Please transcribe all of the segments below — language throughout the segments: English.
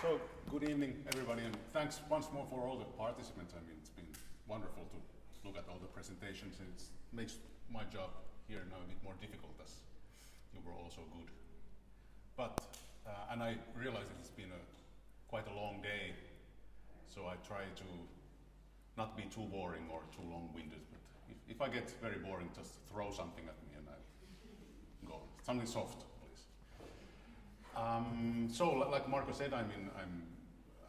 So, good evening, everybody, and thanks once more for all the participants. I mean, it's been wonderful to look at all the presentations, and it makes my job here now a bit more difficult, as you were all so good. But, and I realize that it's been quite a long day, so I try to not be too boring or too long-winded, but if I get very boring, just throw something at me and I go. Something soft, please. So, like Marco said, I'm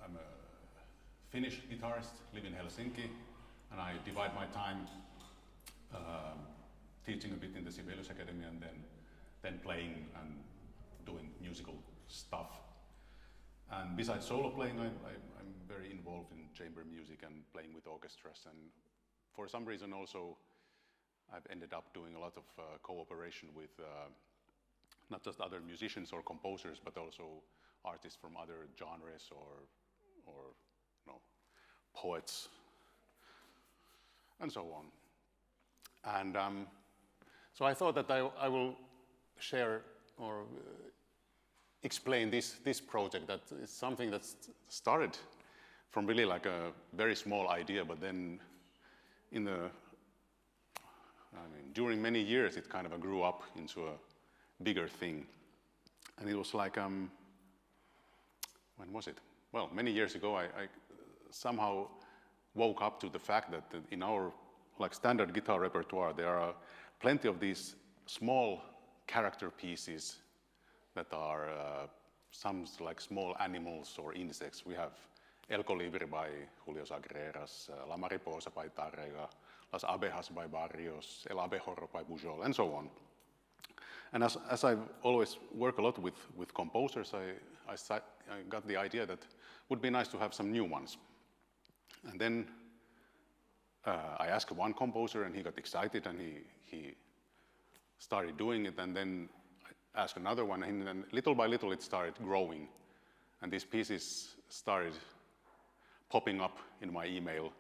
a Finnish guitarist, live in Helsinki, and I divide my time teaching a bit in the Sibelius Academy and then playing and doing musical stuff. And besides solo playing, I'm very involved in chamber music and playing with orchestras, and for some reason also I've ended up doing a lot of cooperation with not just other musicians or composers, but also artists from other genres or you know, poets and so on. And so I thought that I will share or explain this project, that is something that started from really like a very small idea, but then during many years it kind of grew up into a bigger thing. And it was like, when was it? Well, many years ago I somehow woke up to the fact that in our like standard guitar repertoire there are plenty of these small character pieces that are some like small animals or insects. We have El Colibri by Julio Sagreras, La Mariposa by Tárrega, Las Abejas by Barrios, El Abejorro by Pujol, and so on. And as I always work a lot with composers, I got the idea that it would be nice to have some new ones. And then I asked one composer, and he got excited, and he started doing it, and then I asked another one, and then little by little it started growing. And these pieces started popping up in my email.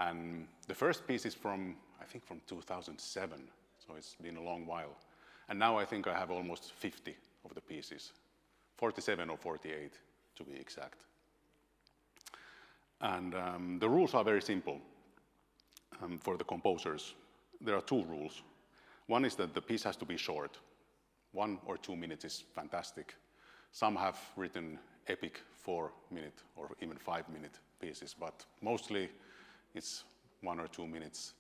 And the first piece is I think from 2007, so it's been a long while. And now I think I have almost 50 of the pieces, 47 or 48 to be exact. And the rules are very simple for the composers. There are two rules. One is that the piece has to be short. 1 or 2 minutes is fantastic. Some have written epic 4-minute or even 5-minute pieces, but mostly it's 1 or 2 minutes.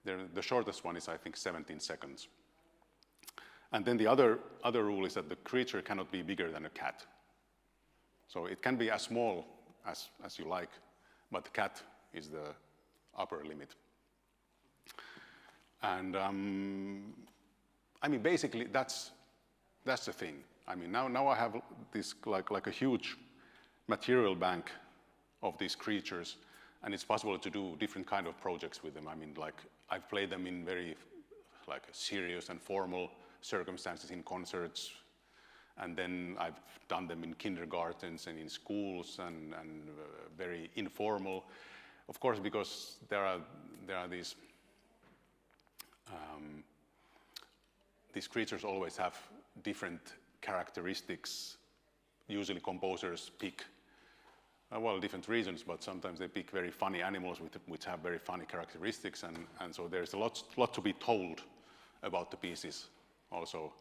The shortest one is, I think, 17 seconds. And then the other rule is that the creature cannot be bigger than a cat. So it can be as small as you like, but the cat is the upper limit. And I mean, basically, that's the thing. I mean, now I have this like a huge material bank of these creatures, and it's possible to do different kind of projects with them. I mean, like I've played them in very like serious and formal circumstances in concerts, and then I've done them in kindergartens and in schools and very informal. Of course, because there are these creatures always have different characteristics. Usually composers pick, well, different reasons, but sometimes they pick very funny animals which have very funny characteristics, and so there's a lot to be told about the pieces also.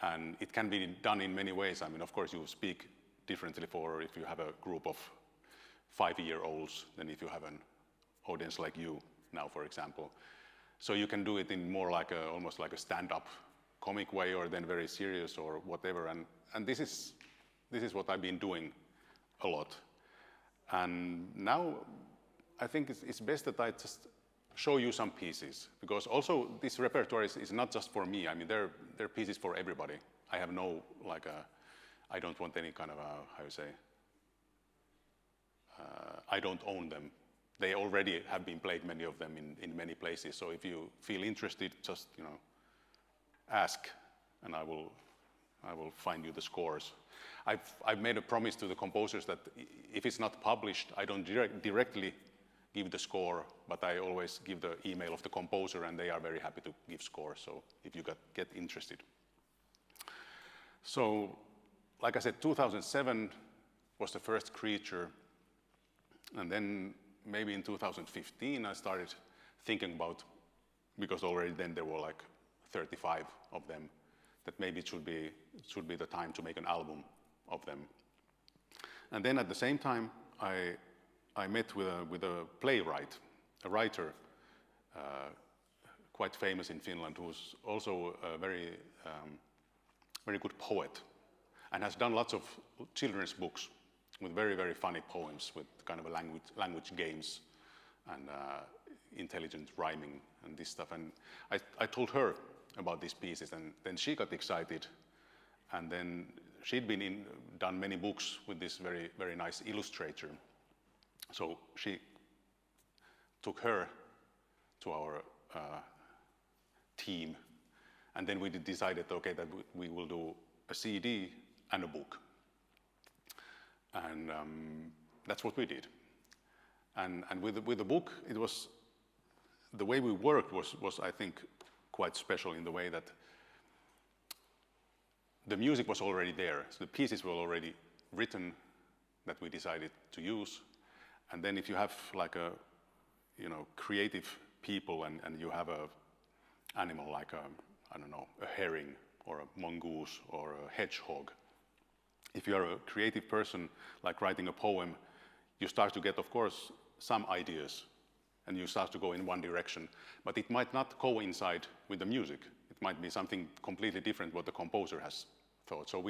And it can be done in many ways. I mean, of course, you speak differently for if you have a group of 5-year-olds than if you have an audience like you now, for example. So you can do it in more like almost like a stand-up comic way, or then very serious or whatever. And this is what I've been doing a lot. And now I think it's best that I just show you some pieces, because also this repertoire is not just for me. I mean, they're pieces for everybody. I have no I don't want any kind of how you say, I don't own them. They already have been played, many of them in many places. So if you feel interested, just ask, and I will find you the scores. I've made a promise to the composers that if it's not published, I don't directly give the score, but I always give the email of the composer, and they are very happy to give scores, so if you get interested. So, like I said, 2007, was the first creature. And then maybe in 2015 I started thinking about, because already then there were like 35 of them, that maybe it should be the time to make an album of them. And then at the same time I met with a playwright, a writer, quite famous in Finland, who's also a very good poet and has done lots of children's books with very, very funny poems with kind of a language games and intelligent rhyming and this stuff. And I told her about these pieces, and then she got excited. And then she'd done many books with this very, very nice illustrator. So she took her to our team, and then we decided, okay, that we will do a CD and a book. And that's what we did. And with the book, it was, the way we worked was I think, quite special in the way that the music was already there. So the pieces were already written that we decided to use. And then if you have like a, creative people and you have a animal like I don't know, a herring or a mongoose or a hedgehog, if you are a creative person, like writing a poem, you start to get, of course, some ideas, and you start to go in one direction, but it might not coincide with the music. It might be something completely different what the composer has thought. So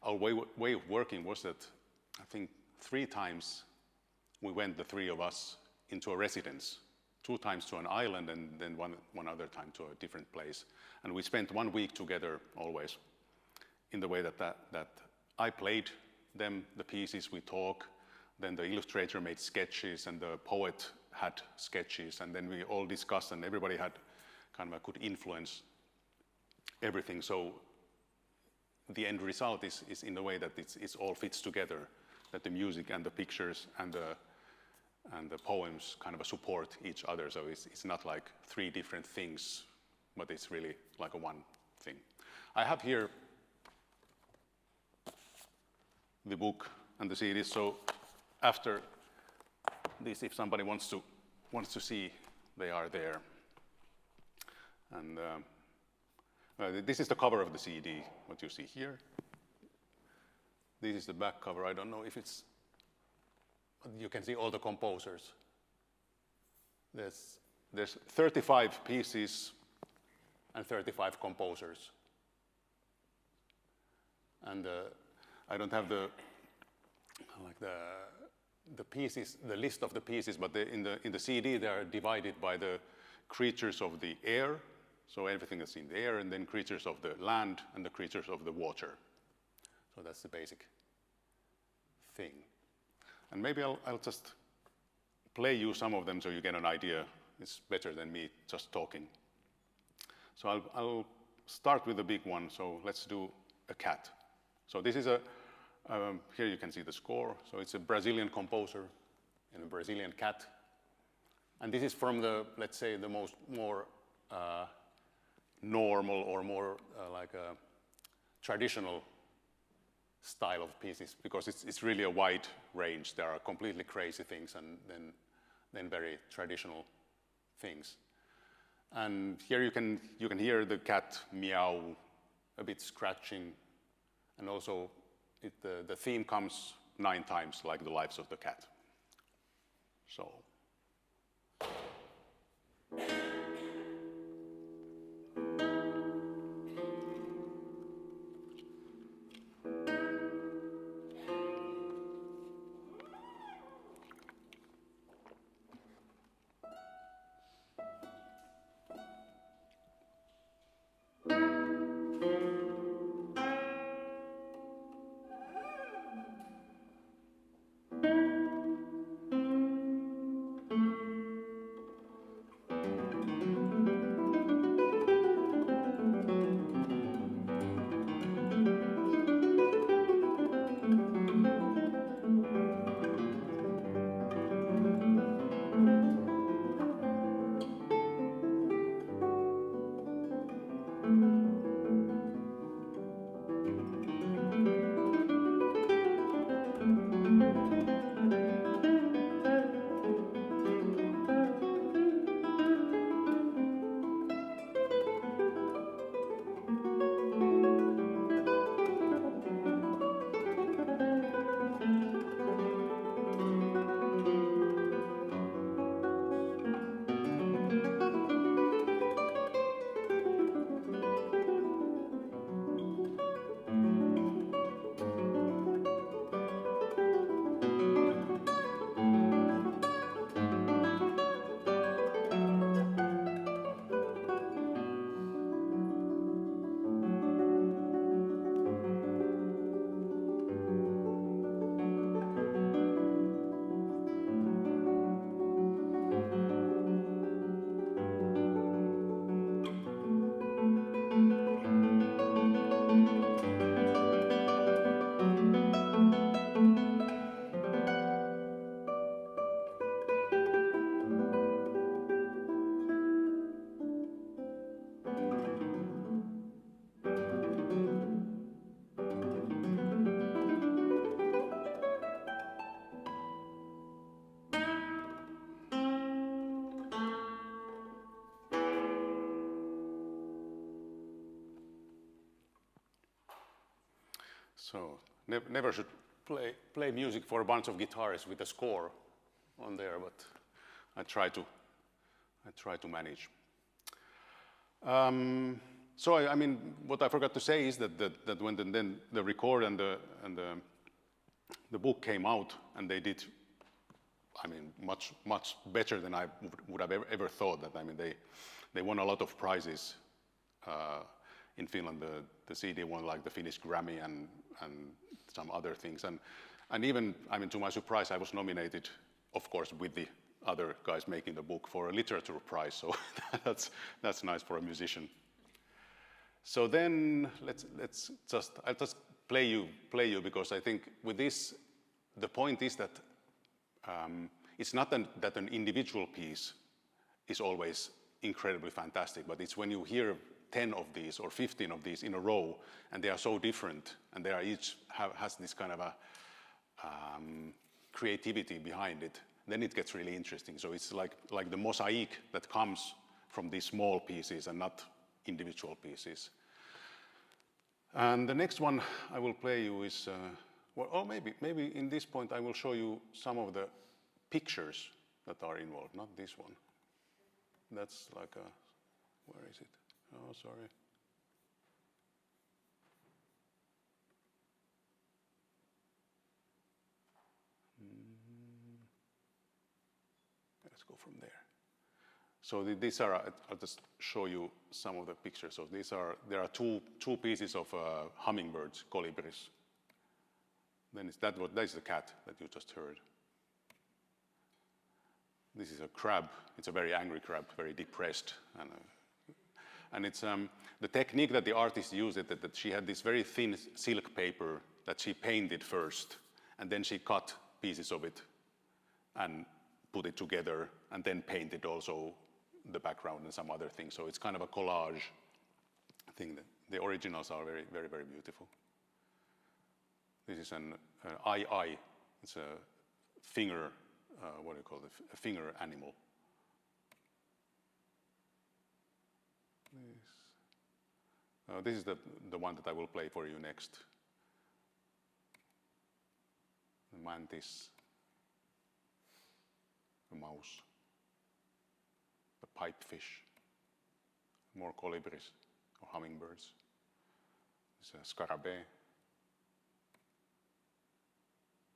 our way of working was that I think 3 times we went, the 3 of us, into a residence. 2 times to an island, and then one other time to a different place. And we spent 1 week together always, in the way that I played them, the pieces, we talk, then the illustrator made sketches, and the poet had sketches, and then we all discussed, and everybody had kind of a good influence everything. So the end result is in the way that it's all fits together, that the music and the pictures and the poems kind of support each other. So it's not like 3 different things, but it's really like a one thing. I have here the book and the CDs. So after this, if somebody wants to see, they are there. And this is the cover of the CD, what you see here. This is the back cover. I don't know if it's, you can see all the composers. There's 35 pieces and 35 composers. And I don't have the pieces, the list of the pieces, but in the CD they are divided by the creatures of the air, so everything that's in the air, and then creatures of the land and the creatures of the water. So that's the basic thing. And maybe I'll just play you some of them so you get an idea. It's better than me just talking. So I'll start with the big one. So let's do a cat. So this is here you can see the score. So it's a Brazilian composer and a Brazilian cat. And this is from the, let's say, the more normal or more like a traditional style of pieces, because it's really a wide range. There are completely crazy things and then very traditional things. And here you can hear the cat meow, a bit scratching, and also the theme comes 9 times, like the lives of the cat. So. So never should play music for a bunch of guitarists with a score on there, but I try to manage. So I mean, what I forgot to say is that when then the record and the book came out, and they did, I mean, much better than I would have ever thought. That, I mean, they won a lot of prizes in Finland. The CD won like the Finnish Grammy and some other things, and even, I mean, to my surprise, I was nominated, of course, with the other guys making the book, for a literature prize. So that's nice for a musician. So then I'll just play you because I think with this, the point is that it's not that an individual piece is always incredibly fantastic, but it's when you hear 10 of these or 15 of these in a row, and they are so different, and they are each has this kind of a creativity behind it, then it gets really interesting. So it's like the mosaic that comes from these small pieces and not individual pieces. And the next one I will play you is, maybe in this point I will show you some of the pictures that are involved, not this one. That's like a, where is it? Oh, sorry. Let's go from there. So these are, I'll just show you some of the pictures. So there are two pieces of hummingbirds, colibris. Then that is the cat that you just heard. This is a crab. It's a very angry crab, very depressed, and it's the technique that the artist used that she had this very thin silk paper that she painted first, and then she cut pieces of it and put it together, and then painted also the background and some other things. So it's kind of a collage thing. The originals are very, very, very beautiful. This is an eye. It's a finger, what do you call it? A finger animal. This is the one that I will play for you next. The mantis, the mouse, the pipefish, more colibris or hummingbirds. It's a scarabée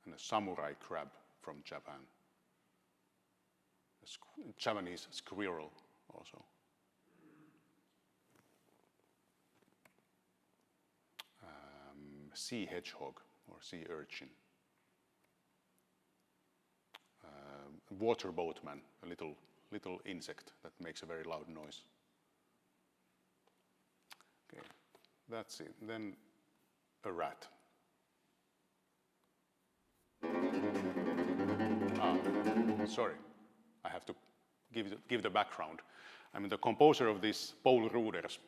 and a samurai crab from Japan. A Japanese squirrel also. Sea hedgehog or sea urchin. Water boatman, a little insect that makes a very loud noise. Okay, that's it. Then a rat. Sorry, I have to give the background. I mean, the composer of this, Poul Ruders,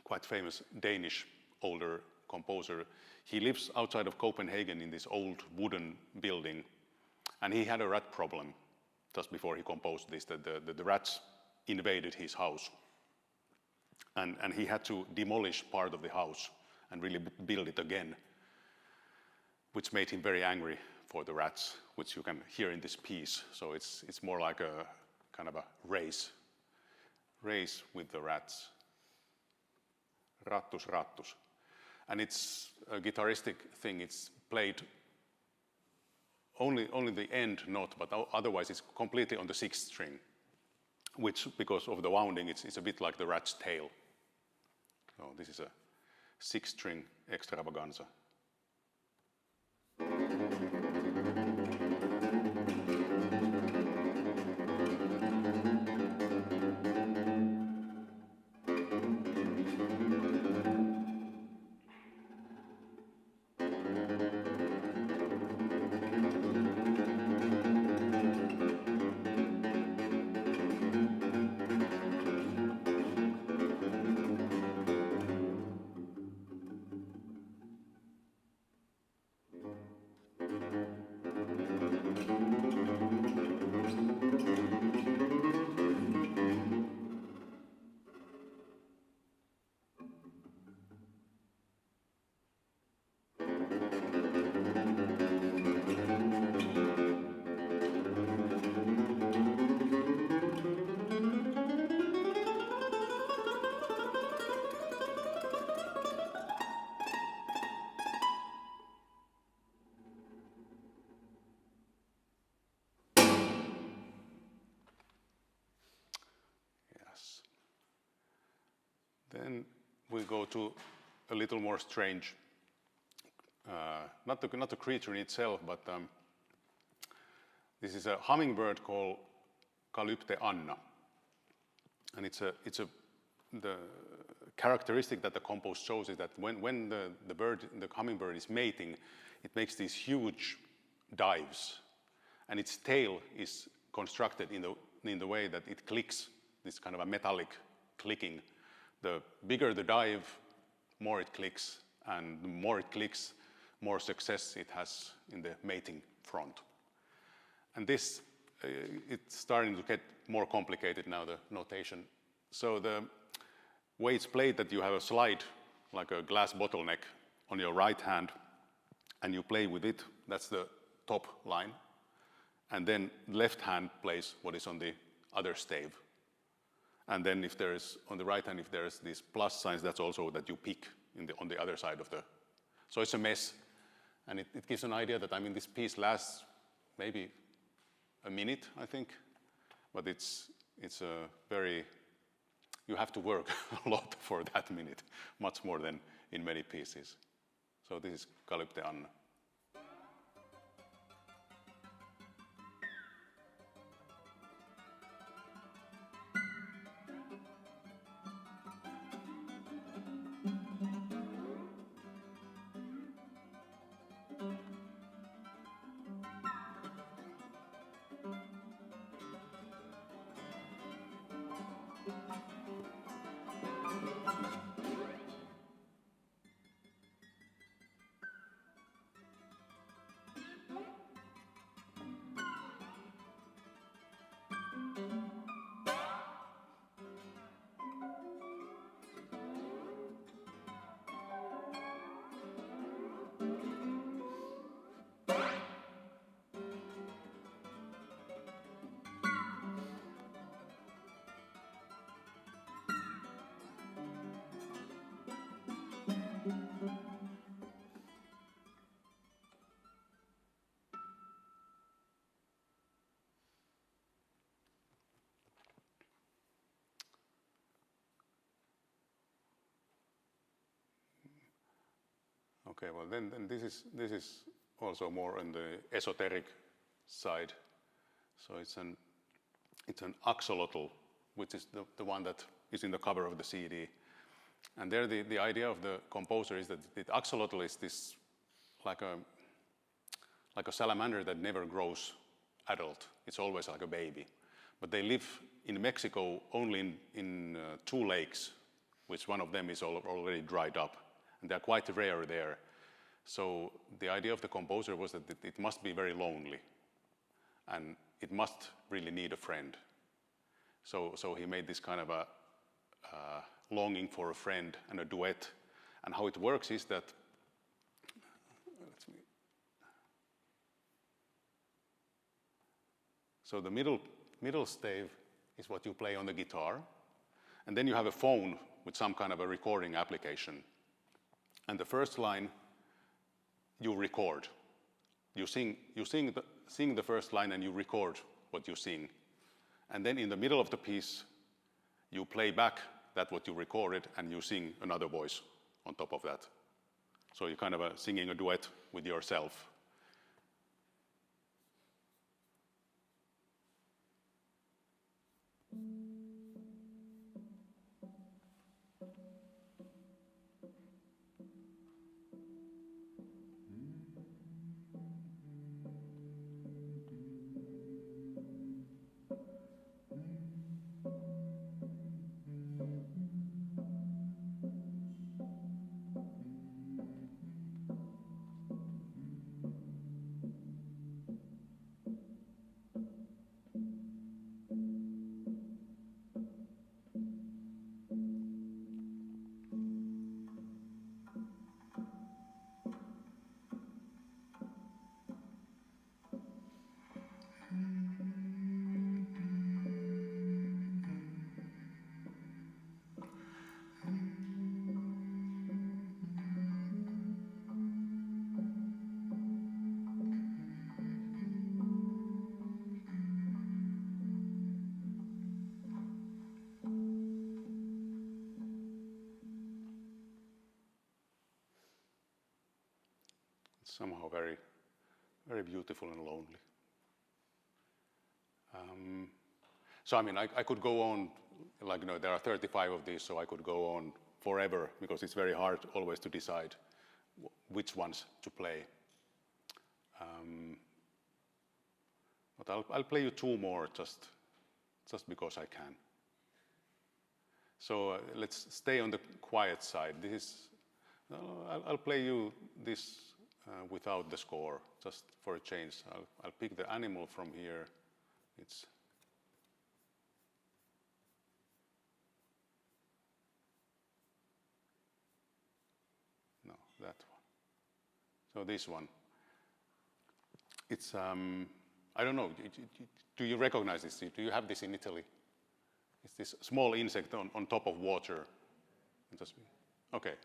quite famous Danish older composer, he lives outside of Copenhagen in this old wooden building, and he had a rat problem just before he composed this, that the rats invaded his house. And he had to demolish part of the house and really build it again, which made him very angry for the rats, which you can hear in this piece. So it's more like a kind of a race with the rats. Rattus, rattus. And it's a guitaristic thing. It's played only the end note, but otherwise it's completely on the sixth string, which, because of the wounding, it's a bit like the rat's tail. So this is a six-string extravaganza. Then we go to a little more strange, not the creature in itself, but this is a hummingbird called Calypte anna. And the characteristic that the compose shows is that when the hummingbird is mating, it makes these huge dives, and its tail is constructed in the way that it clicks, this kind of a metallic clicking. The bigger the dive, more it clicks, and the more it clicks, more success it has in the mating front. And this, it's starting to get more complicated now, the notation. So the way it's played, that you have a slide, like a glass bottleneck, on your right hand, and you play with it. That's the top line. And then left hand plays what is on the other stave. And then if there is, on the right hand, if there's these plus signs, that's also that you pick on the other side of the... So it's a mess. And it gives an idea that, I mean, this piece lasts maybe a minute, I think. But it's a very... You have to work a lot for that minute, much more than in many pieces. So this is Calypte anna. Okay, well then this is also more on the esoteric side. So it's an axolotl, which is the one that is in the cover of the CD. And there the idea of the composer is that the axolotl is this like a salamander that never grows adult. It's always like a baby. But they live in Mexico only in 2 lakes, which one of them is already dried up. And they're quite rare there. So the idea of the composer was that it must be very lonely, and it must really need a friend. So he made this kind of a longing for a friend and a duet. And how it works is that, so the middle stave is what you play on the guitar, and then you have a phone with some kind of a recording application. And the first line, you record. You sing the first line and you record what you sing. And then in the middle of the piece, you play back that what you recorded and you sing another voice on top of that. So you're kind of singing a duet with yourself. somehow very, very beautiful and lonely. So I mean, I could go on, like, you know, there are 35 of these, so I could go on forever because it's very hard always to decide which ones to play. But I'll play you two more just because I can. So let's stay on the quiet side. This is, I'll play you this without the score, just for a change. I'll pick the animal from here. It's no, that one. So this one. It's I don't know. Do you recognize this? Do you have this in Italy? It's this small insect on top of water. Okay.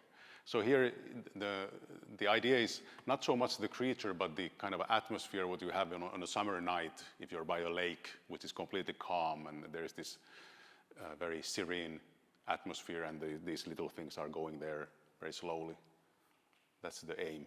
So here the idea is not so much the creature, but the kind of atmosphere what you have on a summer night if you're by a lake, which is completely calm, and there's this very serene atmosphere, and these little things are going there very slowly. That's the aim.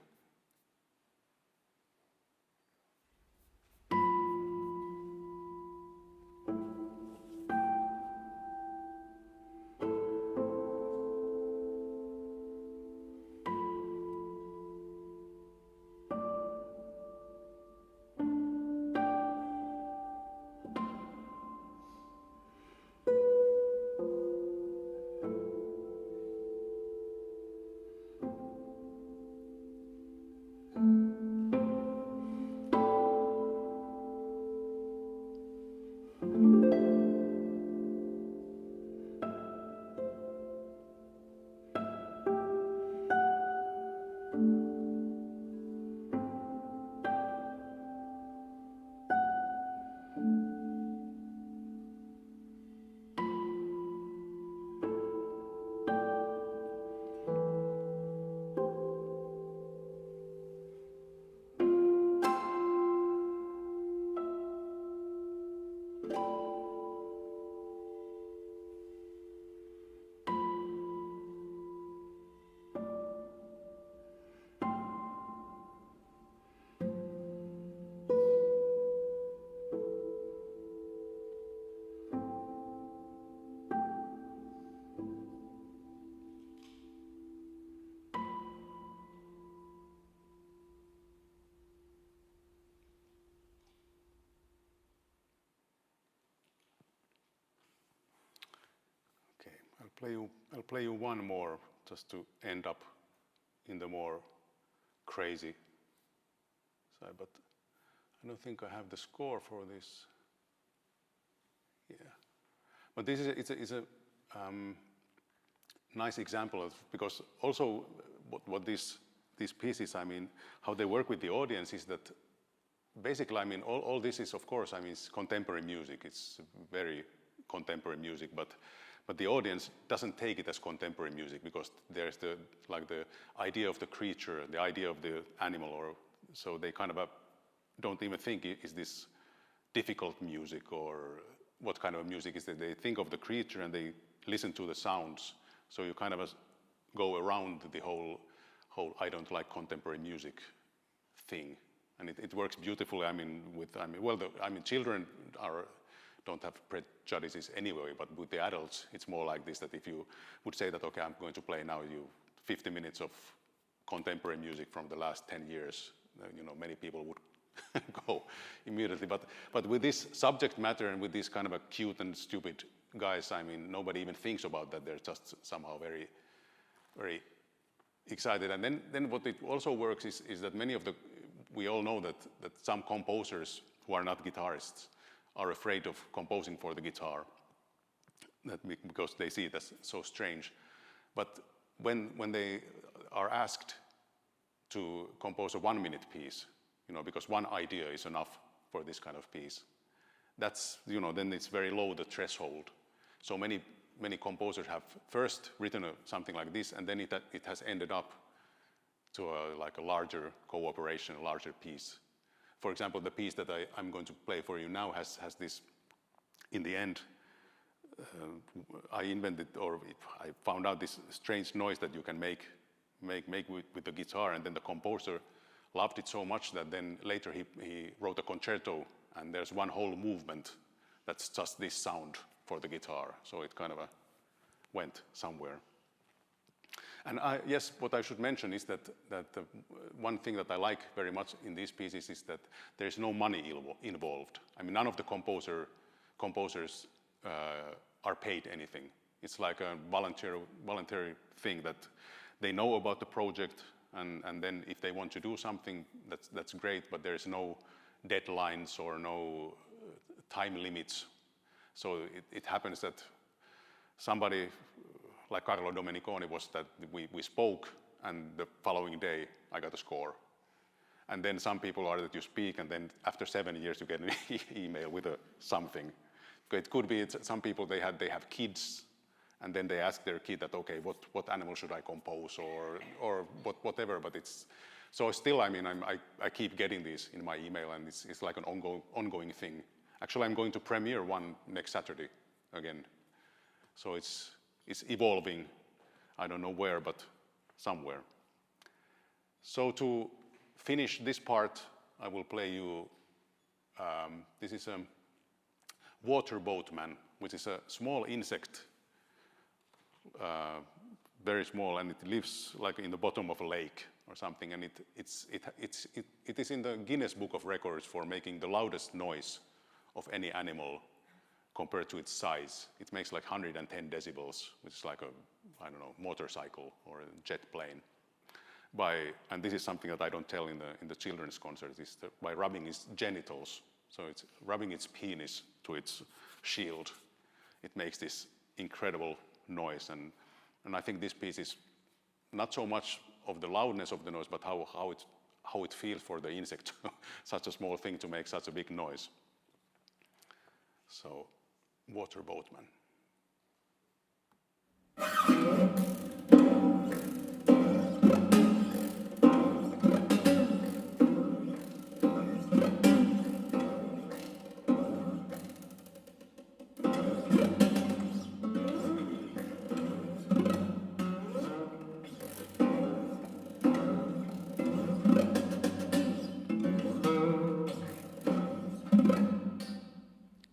I'll play you one more just to end up in the more crazy side, but I don't think I have the score for this. Yeah, but this is it's a nice example of, because also what these pieces, I mean, how they work with the audience is that basically, I mean, all this is, of course, I mean, it's contemporary music. It's very contemporary music, but the audience doesn't take it as contemporary music because there's the idea of the creature, the idea of the animal, or so they kind of don't even think, is this difficult music or what kind of music is that? They think of the creature and they listen to the sounds. So you kind of go around the whole I don't like contemporary music thing, and it works beautifully. I mean, children don't have prejudices anyway, but with the adults, it's more like this, that if you would say that, okay, I'm going to play now 50 minutes of contemporary music from the last 10 years, you know, many people would go immediately. But with this subject matter and with these kind of a cute and stupid guys, I mean, nobody even thinks about that. They're just somehow very, very excited. And then what it also works is that we all know that some composers who are not guitarists are afraid of composing for the guitar, because they see it as so strange. But when they are asked to compose a 1-minute piece, you know, because one idea is enough for this kind of piece, that's, you know, then it's very low, the threshold. So many composers have first written something like this, and then it has ended up to a larger cooperation, a larger piece. For example, the piece that I'm going to play for you now has this, in the end, I invented, or I found out this strange noise that you can make with the guitar, and then the composer loved it so much that then later he wrote a concerto, and there's one whole movement that's just this sound for the guitar. So it kind of went somewhere. And yes, what I should mention is that the one thing that I like very much in these pieces is that there's no money involved. I mean, none of the composers are paid anything. It's like a voluntary thing that they know about the project, and then if they want to do something, that's great, but there's no deadlines or no time limits. So it happens that somebody like Carlo Domeniconi was that we spoke, and the following day I got a score. And then some people are that you speak, and then after 7 years you get an email with something. It could be some people they have kids, and then they ask their kid that, okay, what animal should I compose, or whatever. But it's so still. I mean, I keep getting these in my email, and it's like an ongoing thing. Actually, I'm going to premiere one next Saturday again. So it's evolving. I don't know where, but somewhere. So to finish this part, I will play you. This is a water boatman, which is a small insect, very small, and it lives like in the bottom of a lake or something. And it is in the Guinness Book of Records for making the loudest noise of any animal compared to its size. It makes like 110 decibels, which is like a, I don't know, motorcycle or a jet plane. And this is something that I don't tell in the children's concerts, is by rubbing its genitals. So it's rubbing its penis to its shield. It makes this incredible noise. And I think this piece is not so much of the loudness of the noise, but how it feels for the insect, such a small thing to make such a big noise. So, water boatman.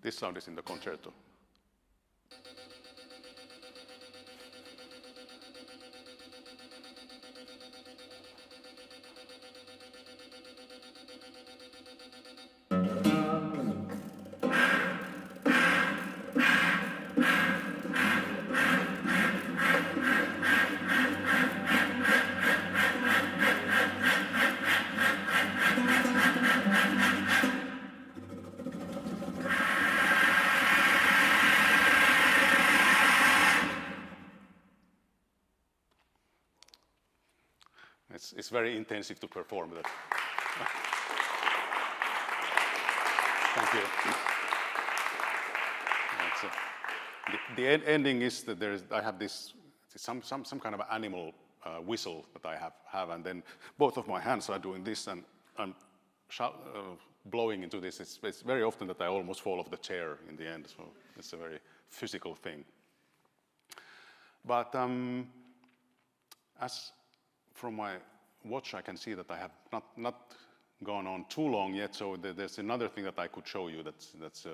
This sound is in the concerto. It's very intensive to perform that. Thank you. The ending is that I have this some kind of animal whistle that I have, and then both of my hands are doing this, and I'm blowing into this. It's very often that I almost fall off the chair in the end, so it's a very physical thing. But as from my watch, I can see that I have not gone on too long yet. So there's another thing that I could show you that's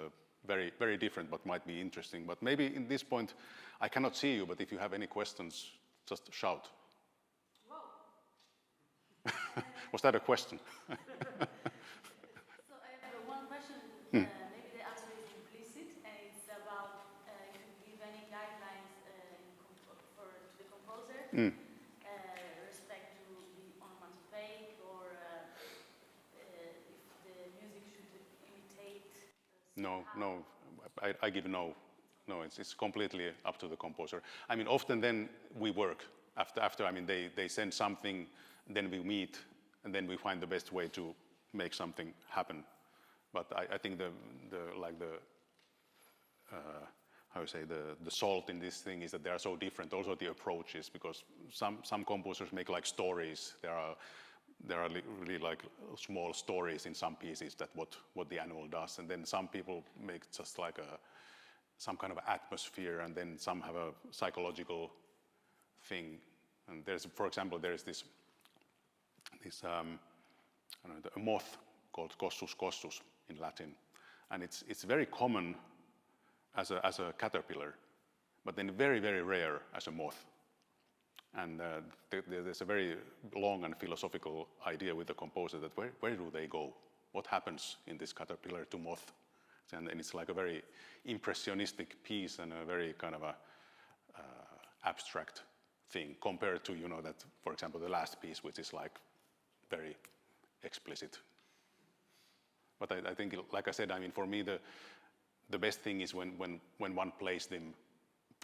very, very different, but might be interesting. But maybe in this point, I cannot see you. But if you have any questions, just shout. Whoa. Was that a question? So I have one question. Maybe the answer is implicit, and it's about if you give any guidelines to the composer. No, I give no. No, it's completely up to the composer. I mean, often then we work after. I mean, they send something, then we meet, and then we find the best way to make something happen. But I think the salt in this thing is that they are so different. Also the approaches, because some composers make like stories. There are really like small stories in some pieces that what the animal does, and then some people make just like some kind of atmosphere, and then some have a psychological thing. And for example, there is this I don't know, a moth called Cossus cossus in Latin. And it's very common as a caterpillar, but then very, very rare as a moth. And there's a very long and philosophical idea with the composer that where do they go? What happens in this caterpillar to moth? And it's like a very impressionistic piece and a very kind of a abstract thing compared to, you know, that, for example, the last piece, which is like very explicit. But I think, like I said, I mean, for me, the best thing is when one plays them.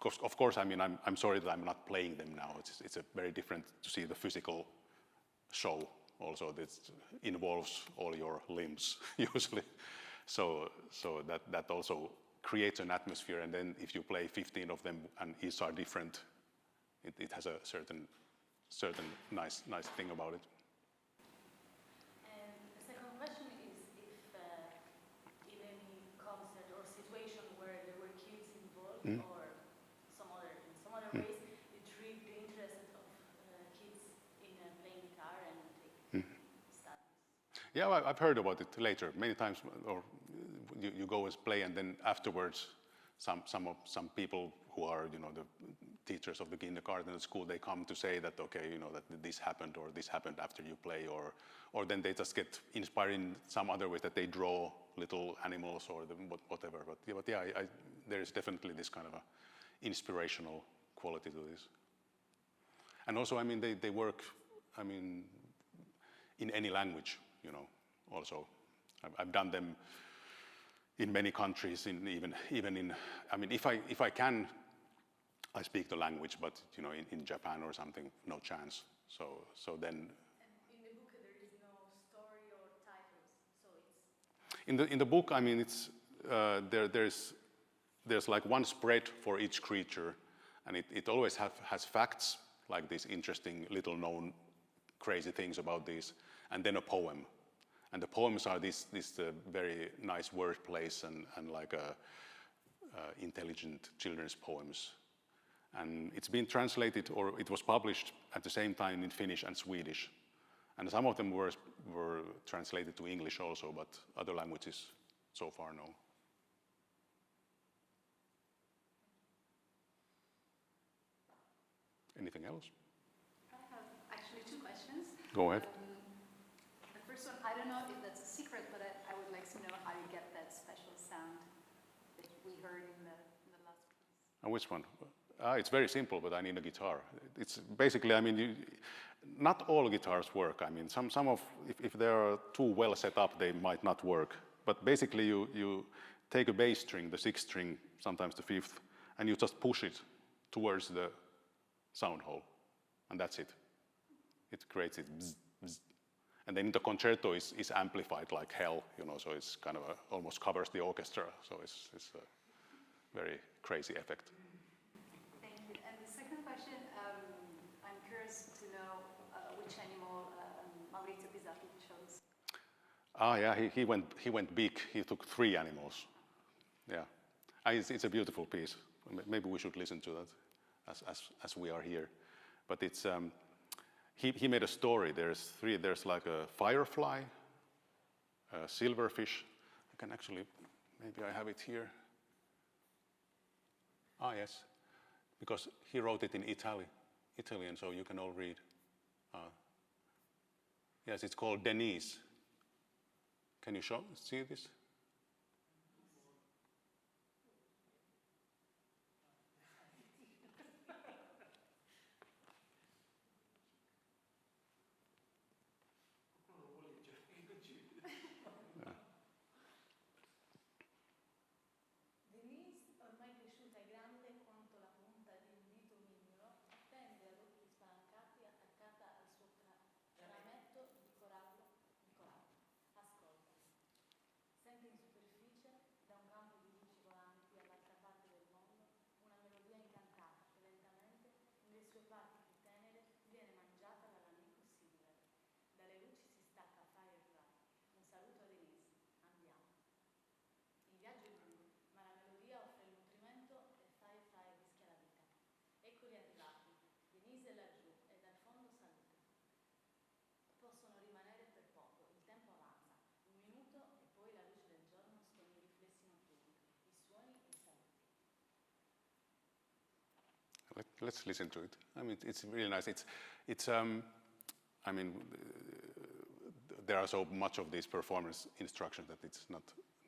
Of course, I mean, I'm sorry that I'm not playing them now. It's a very different to see the physical show also that involves all your limbs usually. So that also creates an atmosphere. And then if you play 15 of them and each are different, it has a certain nice thing about it. And the second question is if in any concert or situation where there were kids involved or some other ways, it trigged the interest of kids in playing guitar and take studies. Yeah, well, I've heard about it later many times. Or you go and play, and then afterwards, some people who are, you know, the teachers of the kindergarten at school, they come to say that, okay, you know, that this happened or this happened after you play, or then they just get inspired in some other ways, that they draw little animals or whatever. But yeah, there is definitely this kind of a inspirational quality to this. And also, I mean, they work, I mean, in any language, you know, also. I've done them in many countries, even in, I mean, if I can, I speak the language, but, you know, in Japan or something, no chance. So then. And in the book there is no story or titles, so it's. In the book, I mean, it's there's like one spread for each creature, and it always has facts, like these interesting little known crazy things about these, and then a poem. And the poems are this very nice wordplays and like intelligent children's poems. And it's been translated, or it was published at the same time in Finnish and Swedish. And some of them were translated to English also, but other languages so far no. Anything else? I have actually two questions. Go ahead. The first one, I don't know if that's a secret, but I would like to know how you get that special sound that we heard in the last piece. Which one? It's very simple, but I need a guitar. It's basically, I mean, not all guitars work. I mean, some of, if they are too well set up, they might not work. But basically, you take a bass string, the sixth string, sometimes the fifth, and you just push it towards the sound hole, and that's it. It creates it, bzz, bzz. And then the concerto is amplified like hell, you know, so it's kind of almost covers the orchestra, so it's a very crazy effect. Thank you. And the second question, I'm curious to know which animal Maurizio Pisatti chose. Yeah, he went big. He took 3 animals. Yeah, it's a beautiful piece. Maybe we should listen to that as we are here. But it's he made a story. There's like a firefly, a silverfish. I can actually, maybe I have it here. Yes, because he wrote it in Italian, so you can all read. Yes, it's called Denise. Can you see this? Denise, ormai cresciuta e grande quanto la punta di un dito mignolo, attende ad occhi spalancati attaccata al suo rametto di corallo. Ascolta. Sente let's listen to it. I mean, it's really nice. I mean, there are so much of these performance instructions that it's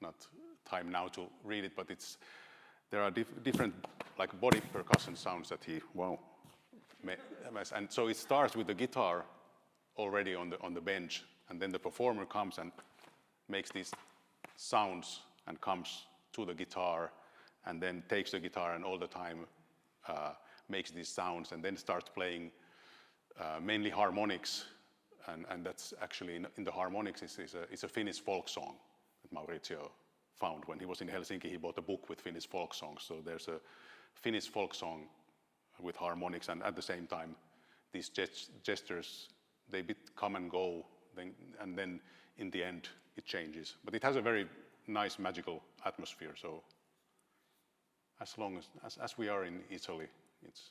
not time now to read it, but there are different like body percussion sounds that he and so it starts with the guitar already on the bench, and then the performer comes and makes these sounds and comes to the guitar, and then takes the guitar and all the time makes these sounds, and then starts playing mainly harmonics, and that's actually in the harmonics is a Finnish folk song that Maurizio found when he was in Helsinki. He bought a book with Finnish folk songs, so there's a Finnish folk song with harmonics, and at the same time these gestures, they come and go, and then in the end it changes. But it has a very nice magical atmosphere, so as long as we are in Italy, it's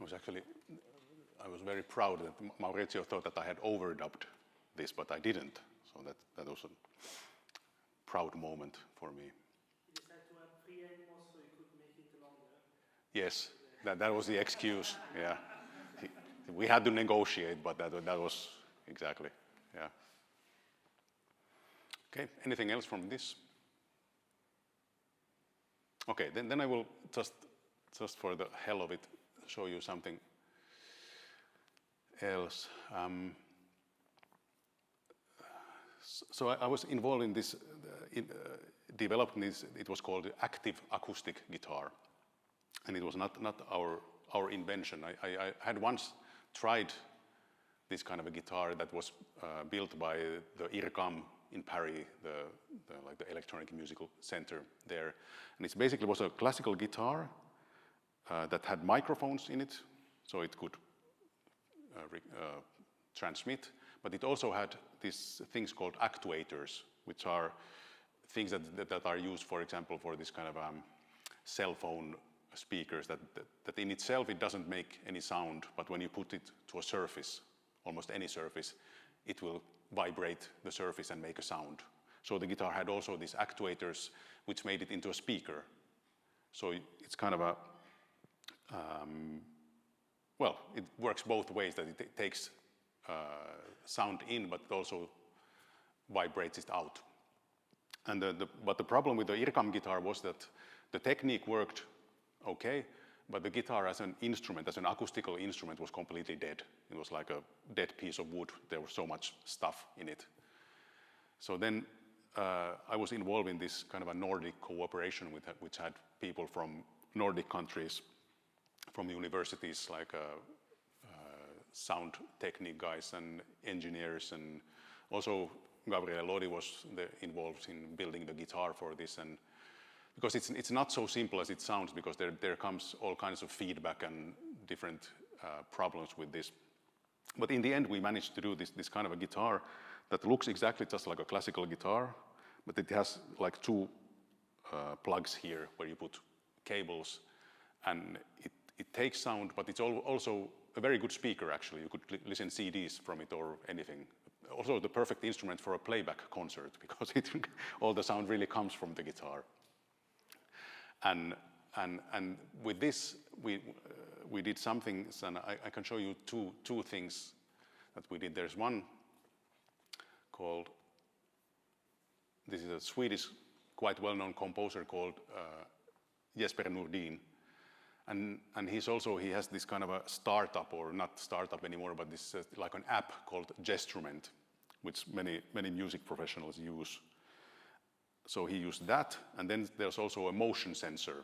was actually, I was very proud that Maurizio thought that I had overdubbed this, but I didn't. So that was a proud moment for me. You decided to have 3 animals so you could make it longer. Yes, that was the excuse. Yeah, we had to negotiate, but that was exactly, yeah. Okay, anything else from this? Okay, then I will just for the hell of it show you something else. So I was involved in this, developing this. It was called active acoustic guitar, and it was not our invention. I had once tried this kind of a guitar that was built by the IRCAM in Paris, like the electronic musical center there, and it basically was a classical guitar that had microphones in it, so it could transmit, but it also had these things called actuators, which are things that are used, for example, for this kind of cell phone speakers that in itself it doesn't make any sound, but when you put it to a surface, almost any surface, it will vibrate the surface and make a sound. So the guitar had also these actuators which made it into a speaker. So it's kind of a, well, it works both ways, that it takes sound in, but it also vibrates it out. And but the problem with the IRCAM guitar was that the technique worked okay, but the guitar as an instrument, as an acoustical instrument, was completely dead. It was like a dead piece of wood. There was so much stuff in it. So then I was involved in this kind of a Nordic cooperation which had people from Nordic countries, from universities, like sound technique guys and engineers, and also Gabriele Lodi was involved in building the guitar for this, and because it's not so simple as it sounds, because there comes all kinds of feedback and different problems with this. But in the end, we managed to do this kind of a guitar that looks exactly just like a classical guitar, but it has like 2 plugs here where you put cables, and it takes sound, but it's also a very good speaker, actually. You could listen CDs from it or anything. Also the perfect instrument for a playback concert, because all the sound really comes from the guitar. And with this, we did some things, and I can show you two things that we did. There's one called, this is a Swedish, quite well-known composer called Jesper Nordin. And he has this kind of a startup, or not startup anymore, but this like an app called Gestrument, which many music professionals use. So he used that, and then there's also a motion sensor.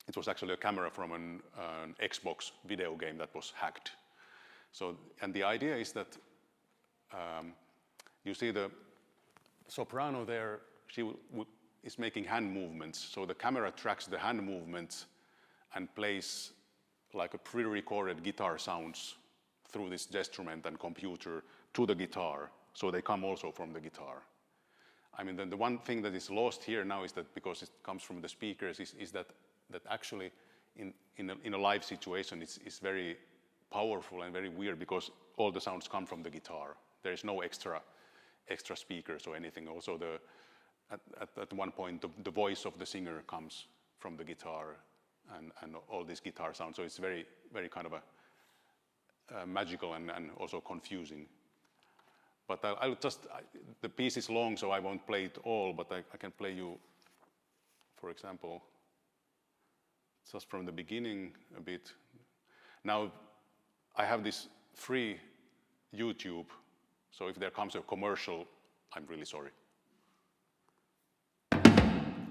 It was actually a camera from an Xbox video game that was hacked. So, and the idea is that you see the soprano there, she is making hand movements. So the camera tracks the hand movements and plays like a pre-recorded guitar sounds through this Gestrument and computer to the guitar. So they come also from the guitar. I mean, the one thing that is lost here now is that, because it comes from the speakers, is that actually in a live situation it's very powerful and very weird, because all the sounds come from the guitar. There is no extra speakers or anything. Also at one point the voice of the singer comes from the guitar, and all this guitar sound. So it's very, very kind of a magical and also confusing. But the piece is long, so I won't play it all, but I can play you, for example, just from the beginning a bit. Now, I have this free YouTube, so if there comes a commercial, I'm really sorry.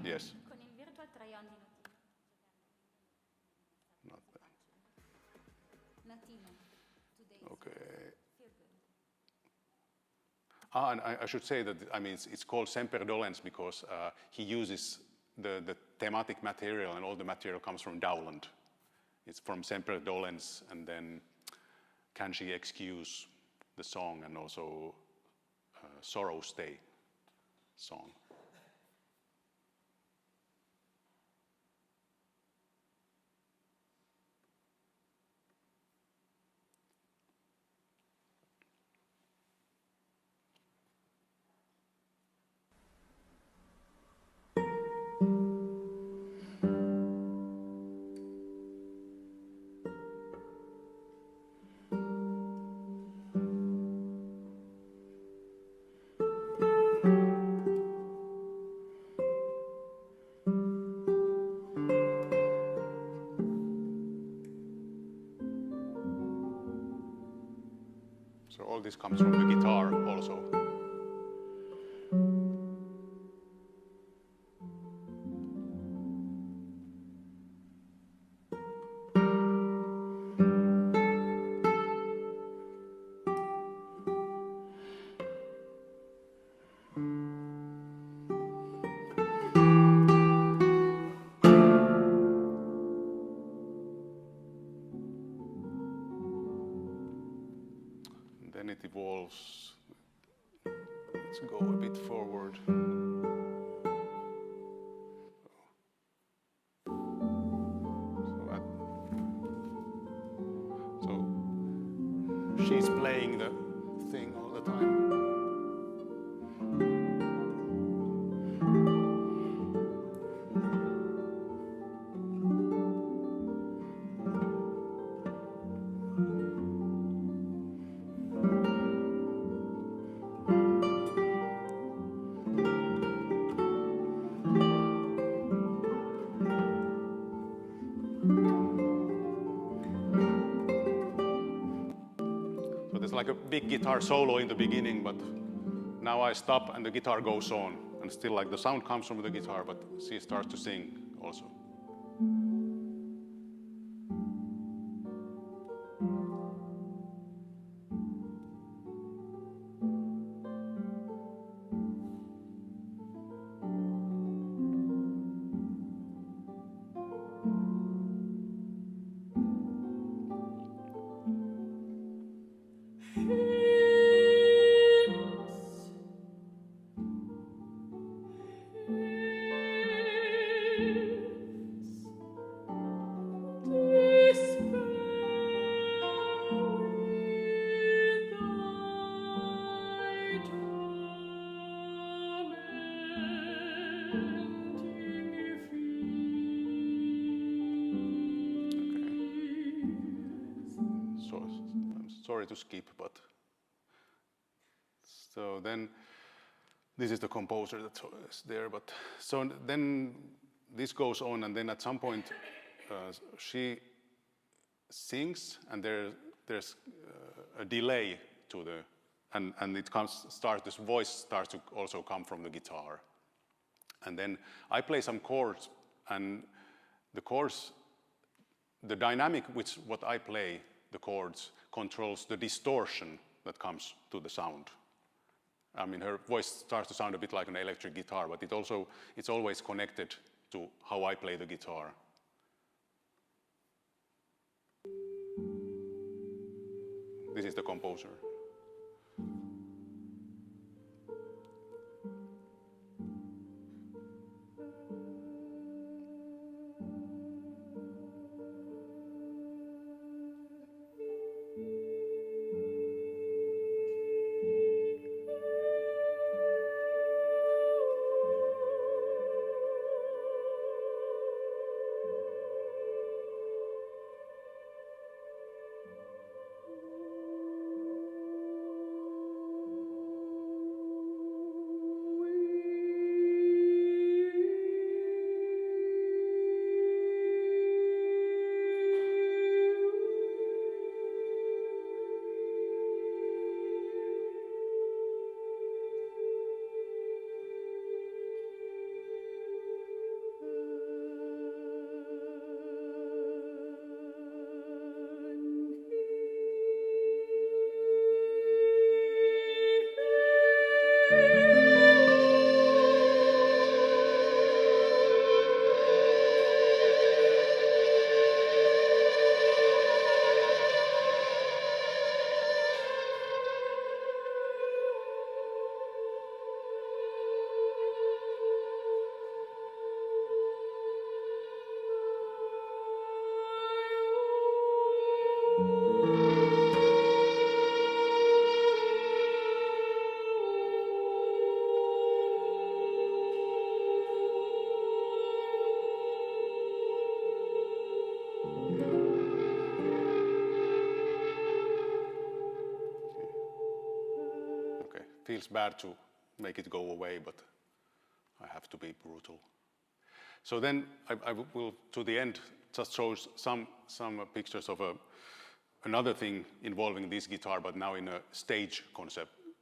Yes. Con il virtual try-on di Not that. Natino. Today. Okay. Feel good. And I should say that, I mean, it's called Semper Dolens because he uses the thematic material, and all the material comes from Dowland. It's from Semper Dolens, and then Can She Excuse the song, and also Sorrow Stay song. this comes from the guitar also. Then it evolves. Let's go a bit forward. So she's playing the thing all the time. So there's like a big guitar solo in the beginning, but now I stop and the guitar goes on. And still like the sound comes from the guitar, but she starts to sing also. Sorry to skip, but so then this is the composer that is there. But so then this goes on, and then at some point she sings, and there's a delay to the and it starts. This voice starts to also come from the guitar, and then I play some chords, and the chords, the dynamic which what I play, the chords, controls the distortion that comes to the sound. I mean, her voice starts to sound a bit like an electric guitar, but it's always connected to how I play the guitar. This is the composer. Feels bad to make it go away, but I have to be brutal. So then I will, to the end, just show some pictures of another thing involving this guitar, but now in a stage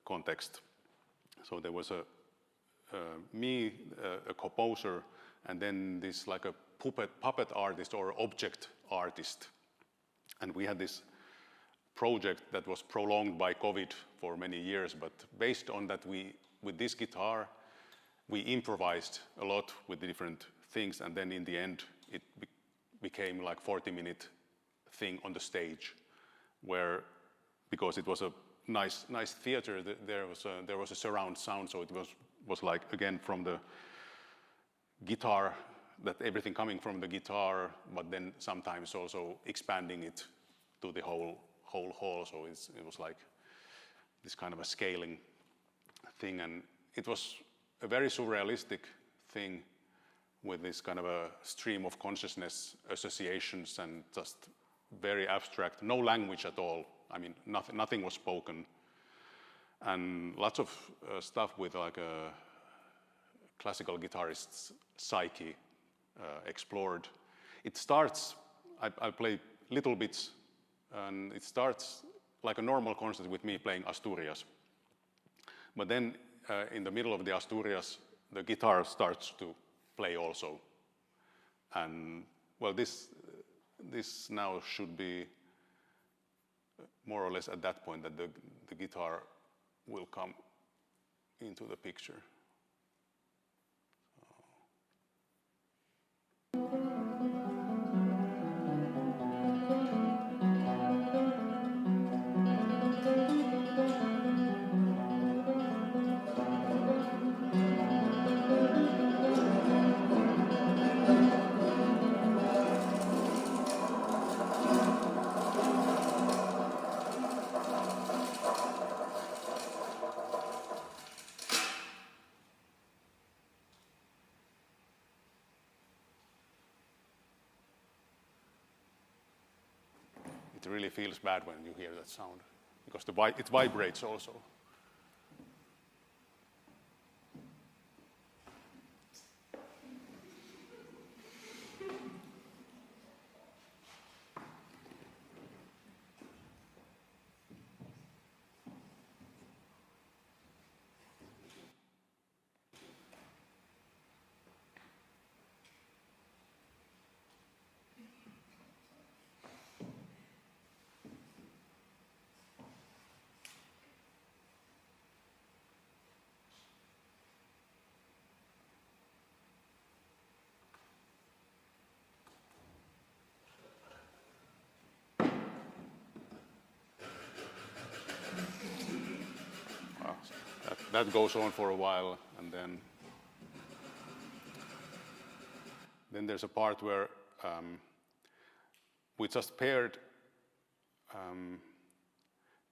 context. So there was me, a composer, and then this like a puppet artist or object artist. And we had this project that was prolonged by COVID for many years, but based on that, with this guitar, we improvised a lot with the different things, and then in the end, it became like 40-minute thing on the stage, where, because it was a nice theater, there was a surround sound, so it was like, again, from the guitar, that everything coming from the guitar, but then sometimes also expanding it to the whole hall, so it was like this kind of a scaling thing, and it was a very surrealistic thing with this kind of a stream of consciousness associations and just very abstract, no language at all. I mean, nothing was spoken, and lots of stuff with like a classical guitarist's psyche explored. It starts, I play little bits, and it starts like a normal concert with me playing Asturias. But then in the middle of the Asturias, the guitar starts to play also. And well, this now should be more or less at that point that the guitar will come into the picture. It really feels bad when you hear that sound, because it vibrates also. That goes on for a while, and then there's a part where we just paired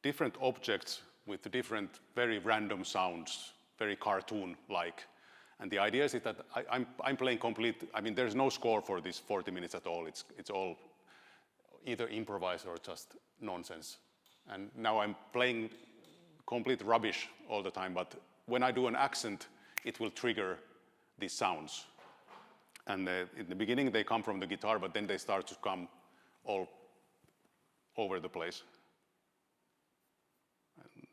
different objects with different very random sounds, very cartoon-like. And the idea is that I'm playing complete, I mean, there's no score for this 40 minutes at all. It's all either improvised or just nonsense. And now I'm playing complete rubbish all the time, but when I do an accent, it will trigger these sounds. And in the beginning, they come from the guitar, but then they start to come all over the place. And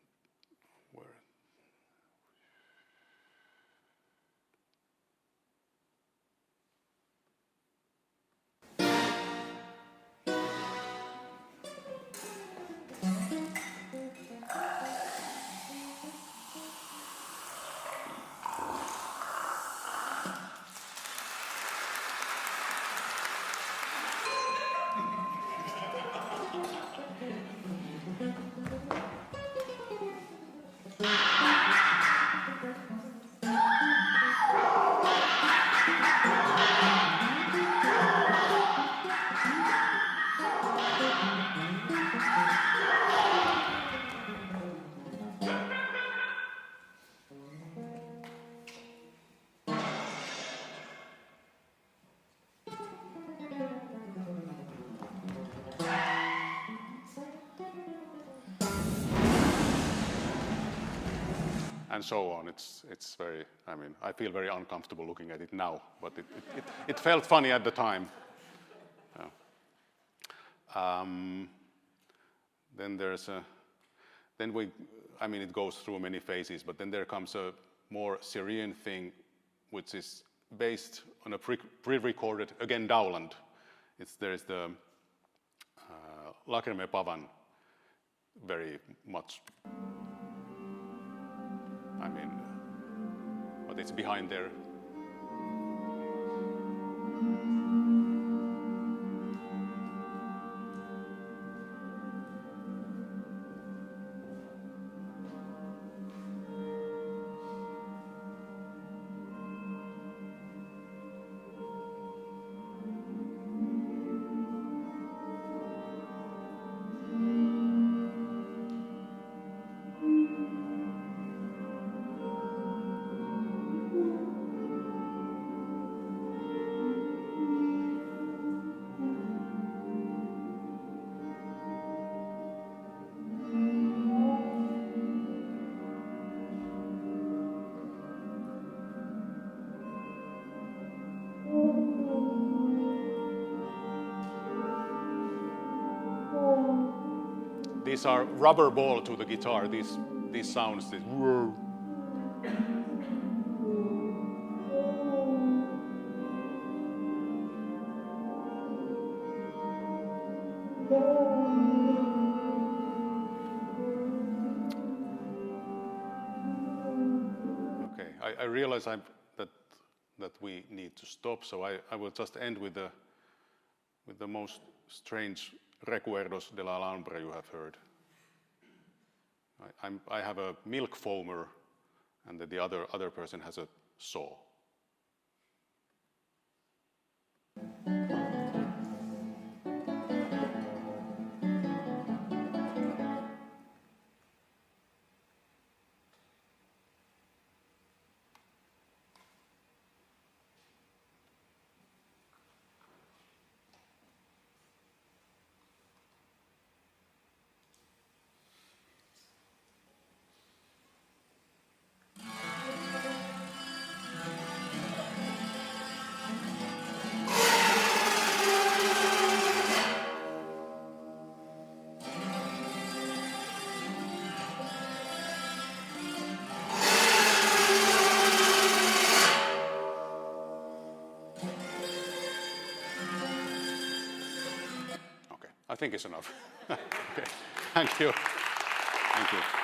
where? And so on. It's very, I mean, I feel very uncomfortable looking at it now, but it felt funny at the time. Yeah. Then there's a, I mean, it goes through many phases, but then there comes a more Syrian thing, which is based on a pre-recorded, again, Dowland. There's the Lacrime Pavan, very much, I mean, but it's behind there. These are rubber ball to the guitar, these sounds, this whoa. Okay, I realize that we need to stop, so I will just end with the most strange recuerdos de la Alhambra you have heard. I have a milk foamer, and the other person has a saw. I think it's enough. Okay. Thank you. Thank you.